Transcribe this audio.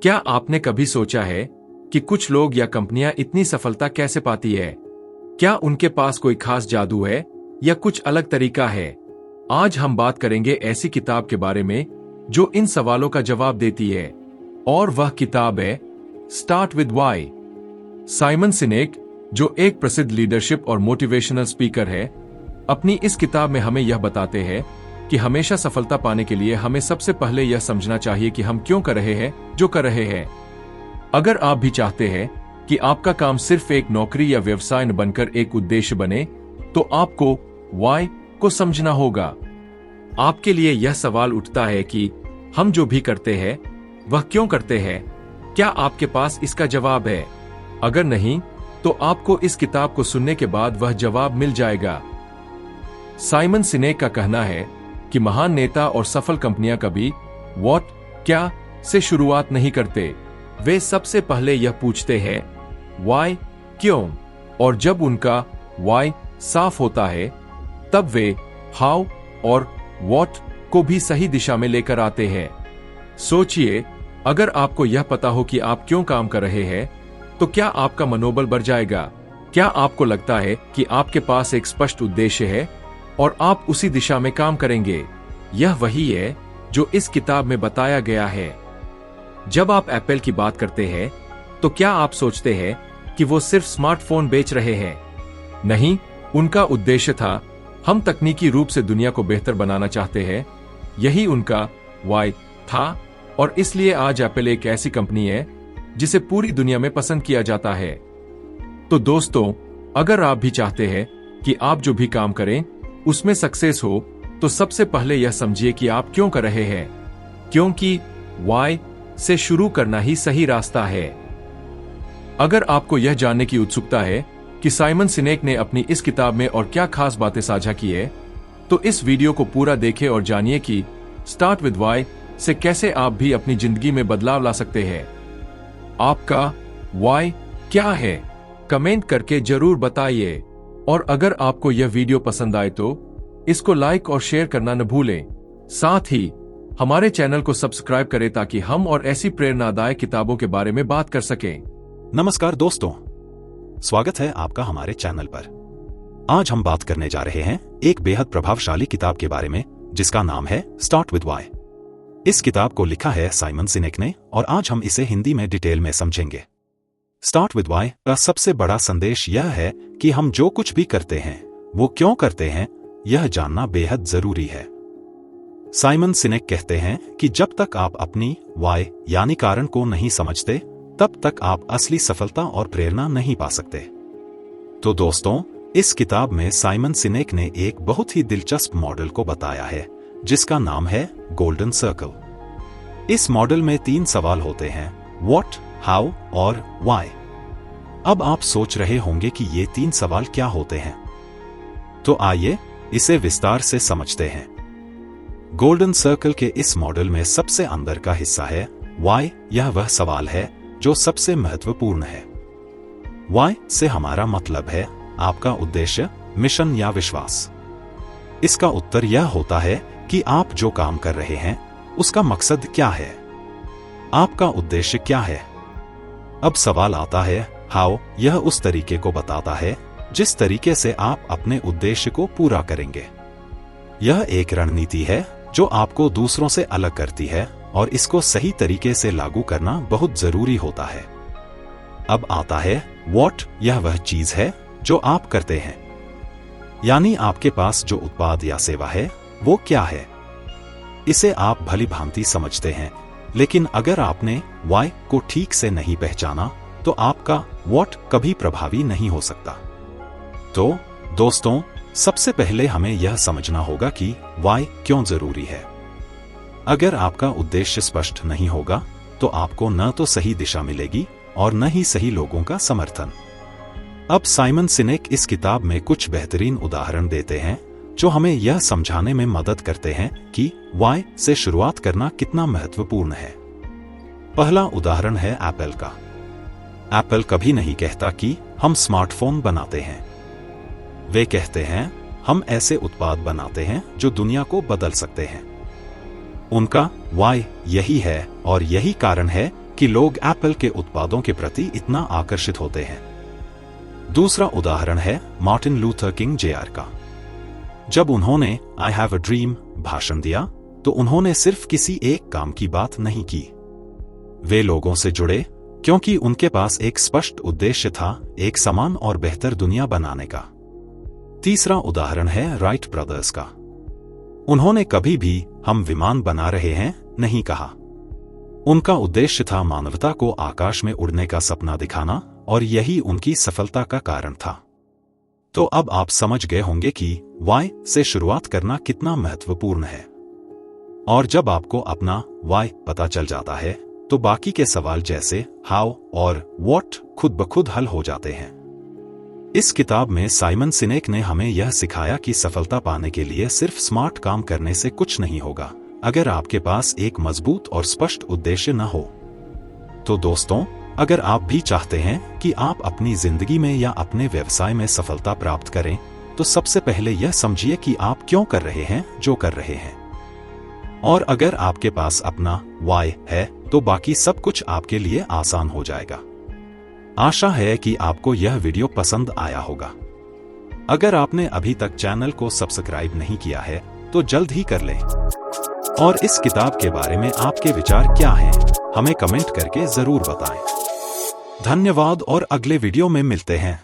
क्या आपने कभी सोचा है कि कुछ लोग या कंपनियां इतनी सफलता कैसे पाती है? क्या उनके पास कोई खास जादू है या कुछ अलग तरीका है? आज हम बात करेंगे ऐसी किताब के बारे में जो इन सवालों का जवाब देती है, और वह किताब है स्टार्ट विद व्हाई। साइमन सिनेक, जो एक प्रसिद्ध लीडरशिप और मोटिवेशनल स्पीकर है, अपनी इस किताब में हमें यह बताते हैं कि हमेशा सफलता पाने के लिए हमें सबसे पहले यह समझना चाहिए कि हम क्यों कर रहे हैं जो कर रहे हैं। अगर आप भी चाहते हैं कि आपका काम सिर्फ एक नौकरी या व्यवसाय न बनकर एक उद्देश्य बने, तो आपको व्हाई को समझना होगा। आपके लिए यह सवाल उठता है कि हम जो भी करते हैं वह क्यों करते हैं? क्या आपके पास इसका जवाब है? अगर नहीं, तो आपको इस किताब को सुनने के बाद वह जवाब मिल जाएगा। साइमन सिनेक का कहना है कि महान नेता और सफल कंपनियां कभी व्हाट क्या से शुरुआत नहीं करते। वे सबसे पहले यह पूछते हैं व्हाई क्यों, और जब उनका व्हाई साफ होता है तब वे हाउ और व्हाट को भी सही दिशा में लेकर आते हैं। सोचिए, अगर आपको यह पता हो कि आप क्यों काम कर रहे हैं, तो क्या आपका मनोबल बढ़ जाएगा? क्या आपको लगता है कि आपके पास एक स्पष्ट उद्देश्य है और आप उसी दिशा में काम करेंगे? यह वही है जो इस किताब में बताया गया है। जब आप एप्पल की बात करते हैं, तो क्या आप सोचते हैं कि वो सिर्फ स्मार्टफोन बेच रहे हैं? नहीं, उनका उद्देश्य था हम तकनीकी रूप से दुनिया को बेहतर बनाना चाहते हैं। यही उनका व्हाई था, और इसलिए आज एप्पल एक ऐसी कंपनी है जिसे पूरी दुनिया में पसंद किया जाता है। तो दोस्तों, अगर आप भी चाहते हैं कि आप जो भी काम करें उसमें सक्सेस हो, तो सबसे पहले यह समझिए कि आप क्यों कर रहे हैं, क्योंकि व्हाई से शुरू करना ही सही रास्ता है। अगर आपको यह जानने की उत्सुकता है कि साइमन सिनेक ने अपनी इस किताब में और क्या खास बातें साझा की है, तो इस वीडियो को पूरा देखें और जानिए कि स्टार्ट विद व्हाई से कैसे आप भी अपनी जिंदगी में बदलाव ला सकते हैं। आपका व्हाई क्या है? कमेंट करके जरूर बताइए, और अगर आपको यह वीडियो पसंद आए तो इसको लाइक और शेयर करना न भूलें। साथ ही हमारे चैनल को सब्सक्राइब करें ताकि हम और ऐसी प्रेरणादायक किताबों के बारे में बात कर सकें। नमस्कार दोस्तों, स्वागत है आपका हमारे चैनल पर। आज हम बात करने जा रहे हैं एक बेहद प्रभावशाली किताब के बारे में जिसका नाम है स्टार्ट विद व्हाई। इस किताब को लिखा है साइमन सिनेक ने, और आज हम इसे हिंदी में डिटेल में समझेंगे। स्टार्ट विद व्हाई का सबसे बड़ा संदेश यह है कि हम जो कुछ भी करते हैं वो क्यों करते हैं, यह जानना बेहद जरूरी है। साइमन सिनेक कहते हैं कि जब तक आप अपनी व्हाई यानी कारण को नहीं समझते, तब तक आप असली सफलता और प्रेरणा नहीं पा सकते। तो दोस्तों, इस किताब में साइमन सिनेक ने एक बहुत ही दिलचस्प मॉडल को बताया है जिसका नाम है गोल्डन सर्कल। इस मॉडल में 3 सवाल होते हैं, व्हाट, हाउ और व्हाई। अब आप सोच रहे होंगे कि ये 3 सवाल क्या होते हैं, तो आइए इसे विस्तार से समझते हैं। गोल्डन सर्कल के इस मॉडल में सबसे अंदर का हिस्सा है व्हाई। यह वह सवाल है जो सबसे महत्वपूर्ण है। व्हाई से हमारा मतलब है आपका उद्देश्य, मिशन या विश्वास। इसका उत्तर यह होता है कि आप जो काम कर रहे हैं उसका मकसद क्या है, आपका उद्देश्य क्या है। अब सवाल आता है हाउ। यह उस तरीके को बताता है जिस तरीके से आप अपने उद्देश्य को पूरा करेंगे। यह एक रणनीति है जो आपको दूसरों से अलग करती है, और इसको सही तरीके से लागू करना बहुत जरूरी होता है। अब आता है व्हाट। यह वह चीज है जो आप करते हैं, यानी आपके पास जो उत्पाद या सेवा है वो क्या है। इसे आप भली भांति समझते हैं, लेकिन अगर आपने व्हाई को ठीक से नहीं पहचाना तो आपका व्हाट कभी प्रभावी नहीं हो सकता। तो दोस्तों, सबसे पहले हमें यह समझना होगा कि व्हाई क्यों जरूरी है। अगर आपका उद्देश्य स्पष्ट नहीं होगा तो आपको न तो सही दिशा मिलेगी और न ही सही लोगों का समर्थन। अब साइमन सिनेक इस किताब में कुछ बेहतरीन उदाहरण देते हैं जो हमें यह समझाने में मदद करते हैं कि व्हाई से शुरुआत करना कितना महत्वपूर्ण है। पहला उदाहरण है एप्पल का। एप्पल कभी नहीं कहता कि हम स्मार्टफोन बनाते हैं। वे कहते हैं हम ऐसे उत्पाद बनाते हैं जो दुनिया को बदल सकते हैं। उनका व्हाई यही है, और यही कारण है कि लोग एप्पल के उत्पादों के प्रति इतना आकर्षित होते हैं। दूसरा उदाहरण है मार्टिन लूथर किंग जूनियर का। जब उन्होंने आई हैव अ ड्रीम भाषण दिया तो उन्होंने सिर्फ किसी एक काम की बात नहीं की। वे लोगों से जुड़े क्योंकि उनके पास एक स्पष्ट उद्देश्य था, एक समान और बेहतर दुनिया बनाने का। तीसरा उदाहरण है राइट ब्रदर्स का। उन्होंने कभी भी हम विमान बना रहे हैं नहीं कहा। उनका उद्देश्य था मानवता को आकाश में उड़ने का सपना दिखाना और यही उनकी सफलता का कारण था। तो अब आप समझ गए होंगे कि वाई से शुरुआत करना कितना महत्वपूर्ण है। और जब आपको अपना वाई पता चल जाता है तो बाकी के सवाल जैसे हाउ और व्हाट खुद ब खुद हल हो जाते हैं। इस किताब में साइमन सिनेक ने हमें यह सिखाया कि सफलता पाने के लिए सिर्फ स्मार्ट काम करने से कुछ नहीं होगा, अगर आपके पास एक मजबूत और स्पष्ट उद्देश्य न हो। तो दोस्तों, अगर आप भी चाहते हैं कि आप अपनी जिंदगी में या अपने व्यवसाय में सफलता प्राप्त करें, तो सबसे पहले यह समझिए कि आप क्यों कर रहे हैं जो कर रहे हैं। और अगर आपके पास अपना वाई है तो बाकी सब कुछ आपके लिए आसान हो जाएगा। आशा है कि आपको यह वीडियो पसंद आया होगा। अगर आपने अभी तक चैनल को सब्सक्राइब नहीं किया है तो जल्द ही कर लें। और इस किताब के बारे में आपके विचार क्या हैं, हमें कमेंट करके जरूर बताएं। धन्यवाद और अगले वीडियो में मिलते हैं।